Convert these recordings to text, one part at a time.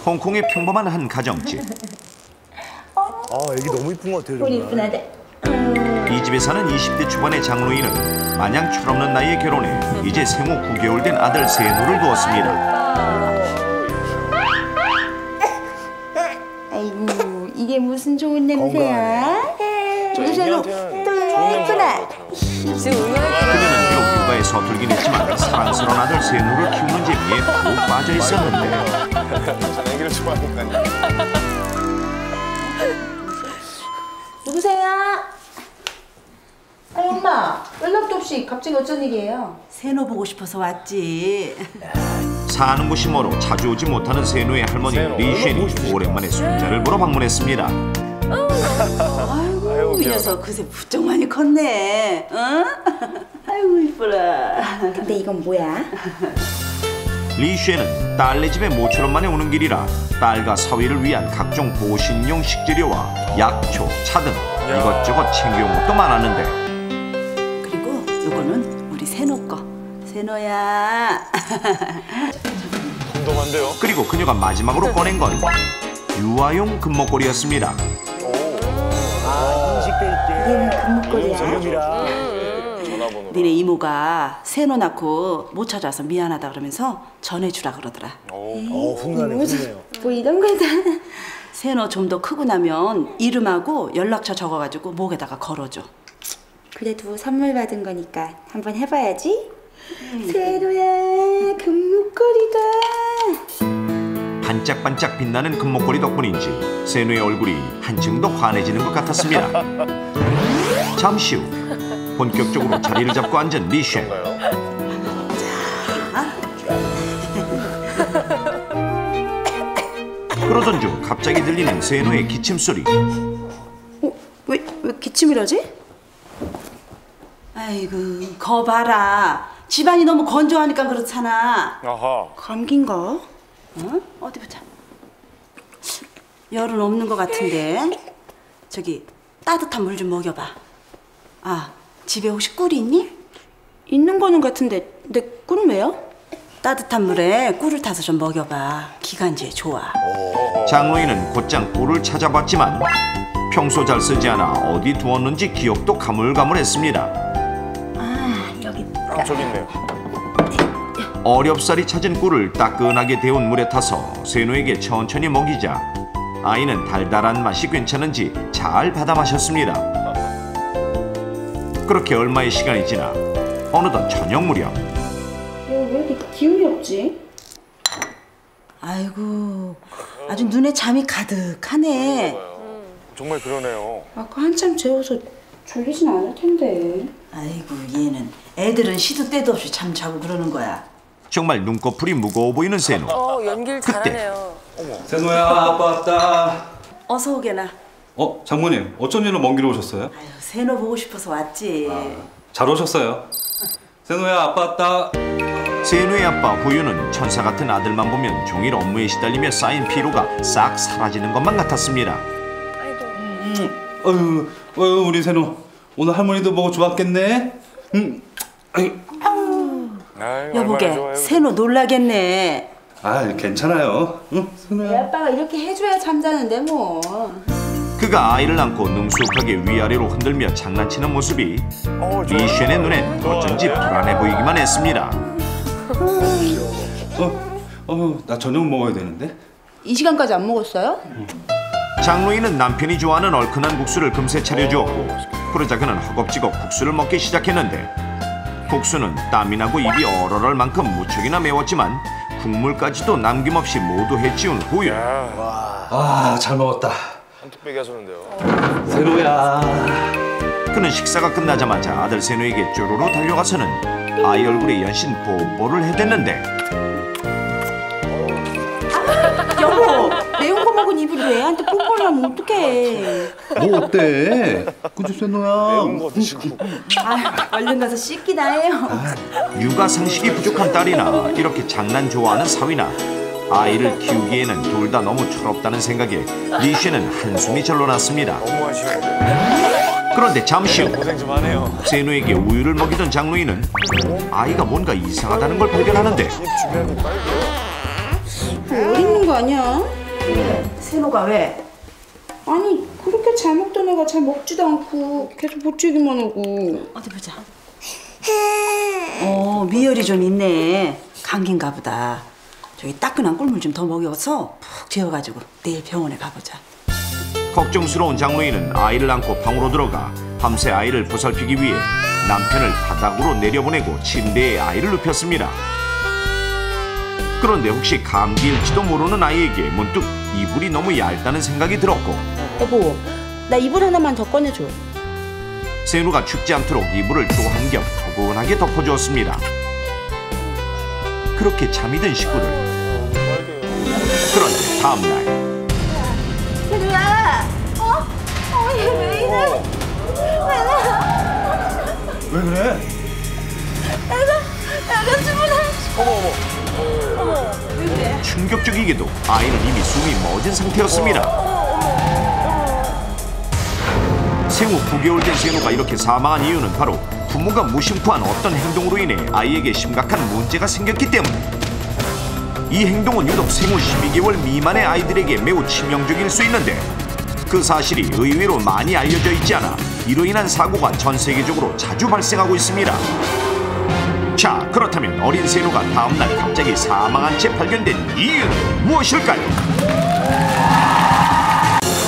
홍콩의 평범한 한 가정집. 애기 너무 이쁜 것 같아요. 우리 이쁜 아들. 이 집에 사는 20대 초반의 장로인은 마냥 철없는 나이에 결혼해 이제 생후 9개월 된 아들 세노를 두었습니다. 아이고, 이게 무슨 좋은 냄새야? 우리 세노 또 예쁘다. 그녀는 비록 육아에 서툴긴 했지만 사랑스러운 아들 세노를 키우는 재미에 푹 빠져 있었는데 전 애기를 좋아하니까요. 누구세요? 아니 엄마, 연락도 없이 갑자기 어쩐 일이에요? 세노 보고 싶어서 왔지. 사는 곳이 멀어 자주 오지 못하는 세노의 할머니 리쉔이 오랜만에 손자를 보러 방문했습니다. 아이고, 이 녀석 그새 부쩍 많이 컸네. 응? 아이고 이뻐라. 근데 이건 뭐야? 리쉔은 딸네 집에 모처럼 만에 오는 길이라 딸과 사위를 위한 각종 보신용 식재료와 약초, 차 등 이것저것 챙겨온 것도 많았는데 그리고 요거는 우리 세노 거. 세노야. 덤덤한데요? 그리고 그녀가 마지막으로 꺼낸 건 유아용 금목걸이였습니다. 인식될 때. 얘는 금목걸이야. 전용이라. 니네 이모가 세노 낳고 못 찾아서 미안하다 그러면서 전해주라 그러더라. 훈훈하네요. 뭐 이런 거다. 세노 좀 더 크고 나면 이름하고 연락처 적어가지고 목에다가 걸어줘. 그래도 선물 받은 거니까 한번 해봐야지. 세노야, 금목걸이다. 반짝반짝 빛나는 금목걸이 덕분인지 세노의 얼굴이 한층 더 환해지는 것 같았습니다. 잠시 후 본격적으로 자리를 잡고 앉은 리쉔. 그러던 중 갑자기 들리는 세노의 기침 소리. 왜 기침이라지? 아이고 거 봐라. 집안이 너무 건조하니까 그렇잖아. 아하. 감기인가? 어? 어디 보자. 열은 없는 것 같은데. 저기 따뜻한 물 좀 먹여봐. 아, 집에 혹시 꿀이 있니? 있는 거는 같은데 내 꿀은 왜요? 따뜻한 물에 꿀을 타서 좀 먹여봐. 기관지에 좋아. 장로인은 곧장 꿀을 찾아봤지만 평소 잘 쓰지 않아 어디 두었는지 기억도 가물가물했습니다. 아, 여기 있다. 저기 있네요. 어렵사리 찾은 꿀을 따끈하게 데운 물에 타서 세노에게 천천히 먹이자 아이는 달달한 맛이 괜찮은지 잘 받아 마셨습니다. 그렇게 얼마의 시간이 지나 어느덧 저녁 무렵. 왜 이렇게 기운이 없지? 아이고, 아주 눈에 잠이 가득하네. 정말 그러네요. 아까 한참 재워서 졸리진 않을 텐데. 아이고, 얘는 애들은 시도 때도 없이 잠 자고 그러는 거야. 정말 눈꺼풀이 무거워 보이는 세노. 연기를 그때. 잘하네요. 세노야, 아빠 왔다. 어서 오게나. 장모님, 어쩐 일로 먼 길 오셨어요? 아유, 세노 보고 싶어서 왔지. 잘 오셨어요. 세노야, 아빠 왔다. 세노의 아빠 후유는 천사 같은 아들만 보면 종일 업무에 시달리며 쌓인 피로가 싹 사라지는 것만 같았습니다. 어휴, 우리 세노. 오늘 할머니도 보고 좋았겠네. 여보게, 세노 놀라겠네. 괜찮아요. 응, 내 세노야. 아빠가 이렇게 해줘야 잠자는데 뭐. 그가 아이를 안고 능숙하게 위아래로 흔들며 장난치는 모습이 리쉔의 눈엔 어쩐지 불안해 보이기만 했습니다. 나 저녁 먹어야 되는데. 이 시간까지 안 먹었어요? 장로인은 남편이 좋아하는 얼큰한 국수를 금세 차려주었고 그러자 그는 허겁지겁 국수를 먹기 시작했는데 국수는 땀이 나고 입이 얼얼할 만큼 무척이나 매웠지만 국물까지도 남김없이 모두 해치운 후유. 잘 먹었다. 한턱 빼기 하셨는데요. 세노야. 그는 식사가 끝나자마자 아들 세노에게 쪼로로 달려가서는 아이 얼굴에 연신 뽀뽀를 해댔는데 여보, 매운 거 먹은 입을 왜 애한테 뽀뽀를 하면 어떡해. 뭐 어때? 그치 세노야. 매운 거 드시고. 얼른 가서 씻기나 해요. 육아 상식이 부족한 딸이나 이렇게 장난 좋아하는 사위나 아이를 키우기에는 둘 다 너무 철없다는 생각에 리쉔은 한숨이 절로 났습니다. 너무 하시는데. 그런데 잠시 후 고생 좀 하네요. 세노에게 우유를 먹이던 장로인은 아이가 뭔가 이상하다는 걸 발견하는데 입 주변이 빨개요. 왜 어디 있는 거 아니야? 세노가 왜? 아니 그렇게 잘 먹던 애가 잘 먹지도 않고 계속 보채기만 하고. 어디 보자. 미열이 좀 있네. 감기인가 보다. 저기 따끈한 꿀물 좀 더 먹여서 푹 재워가지고 내일 병원에 가보자. 걱정스러운 장로인은 아이를 안고 방으로 들어가 밤새 아이를 보살피기 위해 남편을 바닥으로 내려보내고 침대에 아이를 눕혔습니다. 그런데 혹시 감기일지도 모르는 아이에게 문득 이불이 너무 얇다는 생각이 들었고, 여보, 나 이불 하나만 더 꺼내줘. 세누가 춥지 않도록 이불을 또 한 겹 포근하게 덮어주었습니다. 그렇게 잠이 든 식구들. 그런데 다음날 세누야, 얘 왜 이래? 왜 그래? 애가 주문해. 충격적이게도 아이는 이미 숨이 멎은 상태였습니다. 생후 9개월 된 세누가 이렇게 사망한 이유는 바로 부모가 무심코 한 어떤 행동으로 인해 아이에게 심각한 문제가 생겼기 때문에. 이 행동은 유독 생후 12개월 미만의 아이들에게 매우 치명적일 수 있는데, 그 사실이 의외로 많이 알려져 있지 않아 이로 인한 사고가 전 세계적으로 자주 발생하고 있습니다. 자, 그렇다면 어린 세누가 다음날 갑자기 사망한 채 발견된 이유는 무엇일까요?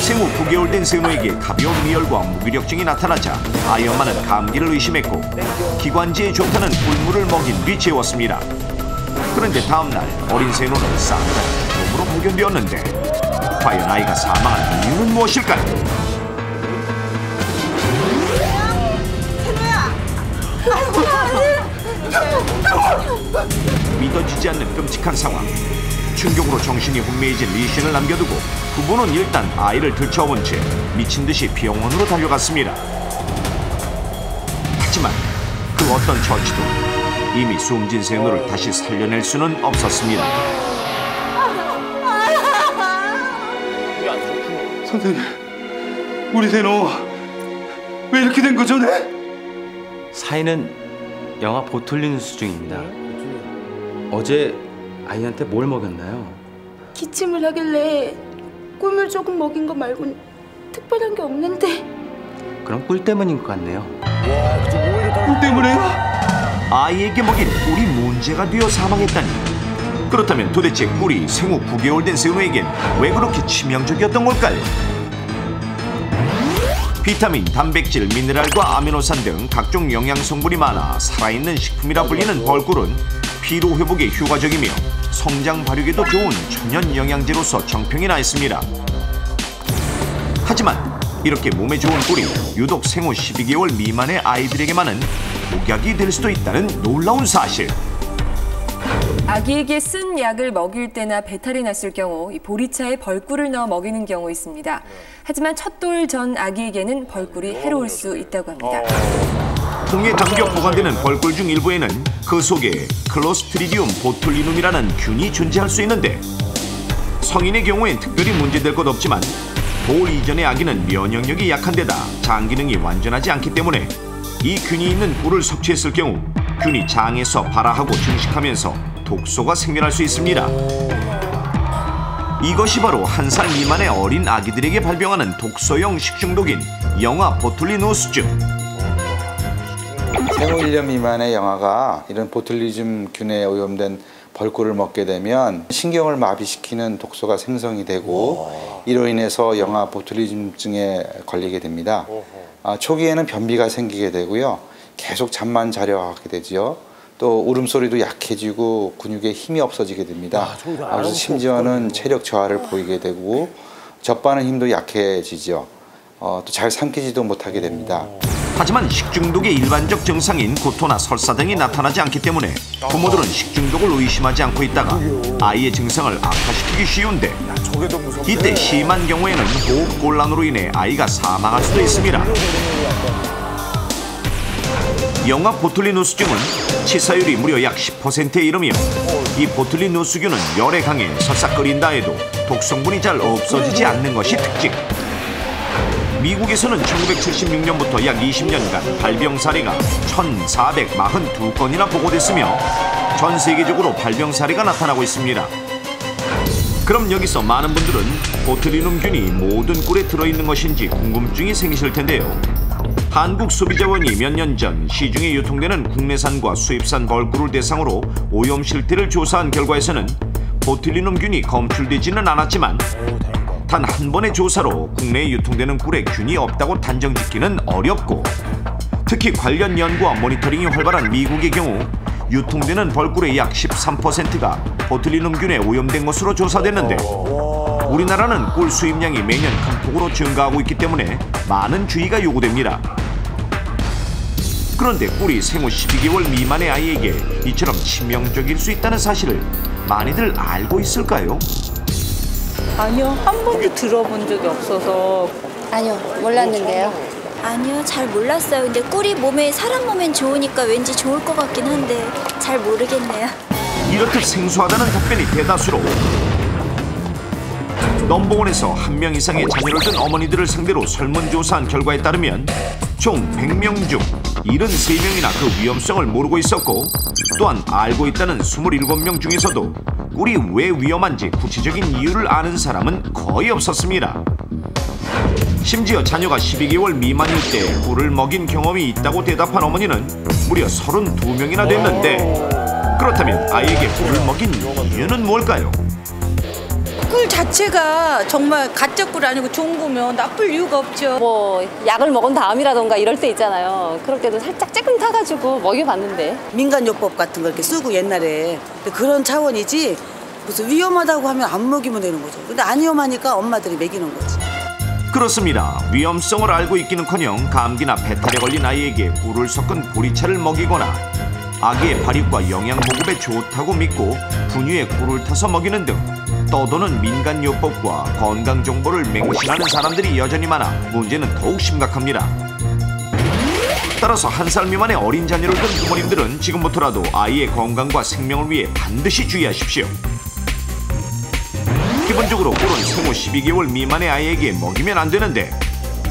생후 9개월 된 세누에게 가벼운 미열과 무기력증이 나타나자 아이 엄마는 감기를 의심했고 기관지에 좋다는 꿀물을 먹인 뒤 재웠습니다. 그런데 다음날 어린 세누는 쌍난 몸으로 발견되었는데, 과연 아이가 사망한 이유는 무엇일까요? 믿어지지 않는 끔찍한 상황. 충격으로 정신이 혼미해진 리신을 남겨두고 부부는 일단 아이를 들쳐온 채 미친 듯이 병원으로 달려갔습니다. 하지만 그 어떤 처치도 이미 숨진 세누를 다시 살려낼 수는 없었습니다. 선생님, 우리 세노 왜 이렇게 된 거죠, 네? 사인은 영아 보툴리누스 중입니다. 어제 아이한테 뭘 먹였나요? 기침을 하길래 꿀물 조금 먹인 거 말고는 특별한 게 없는데. 그럼 꿀 때문인 것 같네요. 꿀 때문에요? 아이에게 먹인 꿀이 문제가 되어 사망했다니. 그렇다면 도대체 꿀이 생후 9개월 된 세누에겐 왜 그렇게 치명적이었던 걸까요? 비타민, 단백질, 미네랄과 아미노산 등 각종 영양 성분이 많아 살아있는 식품이라 불리는 벌꿀은 피로 회복에 효과적이며 성장 발육에도 좋은 천연 영양제로서 정평이 나 있습니다. 하지만 이렇게 몸에 좋은 꿀이 유독 생후 12개월 미만의 아이들에게만은 독약이 될 수도 있다는 놀라운 사실. 아기에게 쓴 약을 먹일 때나 배탈이 났을 경우 이 보리차에 벌꿀을 넣어 먹이는 경우 있습니다. 하지만 첫 돌 전 아기에게는 벌꿀이 해로울 수 있다고 합니다. 통에 담겨 보관되는 벌꿀 중 일부에는 그 속에 클로스트리디움 보툴리눔이라는 균이 존재할 수 있는데, 성인의 경우엔 특별히 문제될 것 없지만 돌 이전의 아기는 면역력이 약한 데다 장 기능이 완전하지 않기 때문에 이 균이 있는 꿀을 섭취했을 경우 균이 장에서 발화하고 증식하면서 독소가 생겨날 수 있습니다. 이것이 바로 1살 미만의 어린 아기들에게 발병하는 독소형 식중독인 영아 보툴리누스증. 생후 1년 미만의 영아가 이런 보툴리즘균에 오염된 벌꿀을 먹게 되면 신경을 마비시키는 독소가 생성이 되고 이로 인해서 영아 보툴리즘증에 걸리게 됩니다. 초기에는 변비가 생기게 되고요. 계속 잠만 자려 하게 되지요. 또 울음소리도 약해지고 근육에 힘이 없어지게 됩니다. 그래서 심지어는 체력 저하를 보이게 되고 젖바는 힘도 약해지죠. 또 잘 삼키지도 못하게 됩니다. 하지만 식중독의 일반적 증상인 구토나 설사 등이 나타나지 않기 때문에 부모들은 식중독을 의심하지 않고 있다가 아이의 증상을 악화시키기 쉬운데, 이때 심한 경우에는 호흡곤란으로 인해 아이가 사망할 수도 있습니다. 영아 보툴리누스증은 치사율이 무려 약 10%에 이르며 이 보툴리누스균은 열에 강해 설사 끓인다 해도 독성분이 잘 없어지지 않는 것이 특징. 미국에서는 1976년부터 약 20년간 발병 사례가 1,442건이나 보고됐으며 전 세계적으로 발병 사례가 나타나고 있습니다. 그럼 여기서 많은 분들은 보트리눔균이 모든 꿀에 들어있는 것인지 궁금증이 생기실 텐데요. 한국소비자원이 몇 년 전 시중에 유통되는 국내산과 수입산 벌꿀을 대상으로 오염 실태를 조사한 결과에서는 보트리눔균이 검출되지는 않았지만 단 한 번의 조사로 국내에 유통되는 꿀에 균이 없다고 단정짓기는 어렵고, 특히 관련 연구와 모니터링이 활발한 미국의 경우 유통되는 벌꿀의 약 13%가 보트리눔균에 오염된 것으로 조사됐는데, 우리나라는 꿀 수입량이 매년 큰 폭으로 증가하고 있기 때문에 많은 주의가 요구됩니다. 그런데 꿀이 생후 12개월 미만의 아이에게 이처럼 치명적일 수 있다는 사실을 많이들 알고 있을까요? 아니요, 한 번도 들어본 적이 없어서. 아니요, 몰랐는데요. 아니요, 잘 몰랐어요. 근데 꿀이 사람 몸엔 좋으니까 왠지 좋을 것 같긴 한데 잘 모르겠네요. 이렇듯 생소하다는 답변이 대다수로 넘버원에서 1명 이상의 자녀를 둔 어머니들을 상대로 설문조사한 결과에 따르면 총 100명 중 73명이나 그 위험성을 모르고 있었고, 또한 알고 있다는 27명 중에서도 꿀이 왜 위험한지 구체적인 이유를 아는 사람은 거의 없었습니다. 심지어 자녀가 12개월 미만일 때 꿀을 먹인 경험이 있다고 대답한 어머니는 무려 32명이나 됐는데, 그렇다면 아이에게 꿀을 먹인 이유는 뭘까요? 꿀 자체가 정말 가짜 꿀 아니고 좋은 거면 나쁠 이유가 없죠. 뭐 약을 먹은 다음이라던가 이럴 때 있잖아요. 그럴 때도 살짝 쬐끔 타가지고 먹여봤는데. 민간요법 같은 거 이렇게 쓰고 옛날에. 근데 그런 차원이지 무슨 위험하다고 하면 안 먹이면 되는 거죠. 근데 안 위험하니까 엄마들이 먹이는 거지. 그렇습니다. 위험성을 알고 있기는커녕 감기나 배탈에 걸린 아이에게 꿀을 섞은 보리차를 먹이거나 아기의 발육과 영양 보급에 좋다고 믿고 분유에 꿀을 타서 먹이는 등 떠도는 민간요법과 건강 정보를 맹신하는 사람들이 여전히 많아 문제는 더욱 심각합니다. 따라서 1살 미만의 어린 자녀를 둔 부모님들은 지금부터라도 아이의 건강과 생명을 위해 반드시 주의하십시오. 기본적으로 꿀은 생후 12개월 미만의 아이에게 먹이면 안 되는데,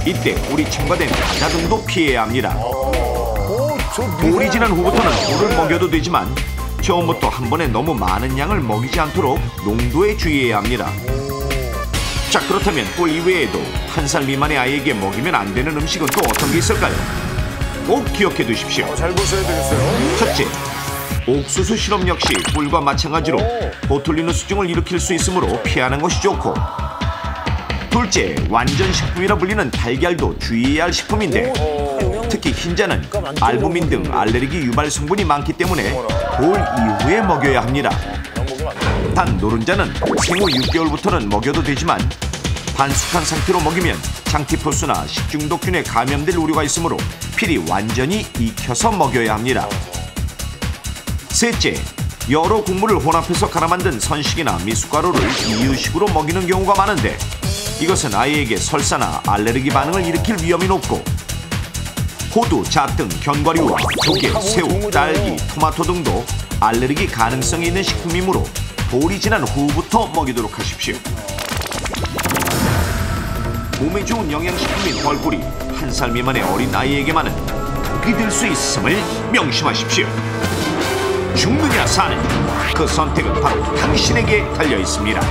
이때 꿀이 첨가된 과자 등도 피해야 합니다. 돌이 지난 후부터는 꿀을 먹여도 되지만 처음부터 한 번에 너무 많은 양을 먹이지 않도록 농도에 주의해야 합니다. 자, 그렇다면 꿀 이외에도 1살 미만의 아이에게 먹이면 안 되는 음식은 또 어떤 게 있을까요? 꼭 기억해 두십시오. 잘 보셔야 되겠어요. 첫째, 옥수수 시럽 역시 꿀과 마찬가지로 보툴리누스증을 일으킬 수 있으므로 피하는 것이 좋고, 둘째, 완전 식품이라 불리는 달걀도 주의해야 할 식품인데, 특히 흰자는 알부민 등 알레르기 유발 성분이 많기 때문에 돌 이후에 먹여야 합니다. 단 노른자는 생후 6개월부터는 먹여도 되지만 반숙한 상태로 먹이면 장티푸스나 식중독균에 감염될 우려가 있으므로 필히 완전히 익혀서 먹여야 합니다. 셋째, 여러 국물을 혼합해서 갈아 만든 선식이나 미숫가루를 이유식으로 먹이는 경우가 많은데, 이것은 아이에게 설사나 알레르기 반응을 일으킬 위험이 높고, 호두, 잣 등 견과류와 조개, 새우, 딸기, 토마토 등도 알레르기 가능성이 있는 식품이므로 돌이 지난 후부터 먹이도록 하십시오. 몸에 좋은 영양식품인 벌꿀이 1살 미만의 어린 아이에게만은 독이 될 수 있음을 명심하십시오. 죽느냐 사느냐, 그 선택은 바로 당신에게 달려 있습니다.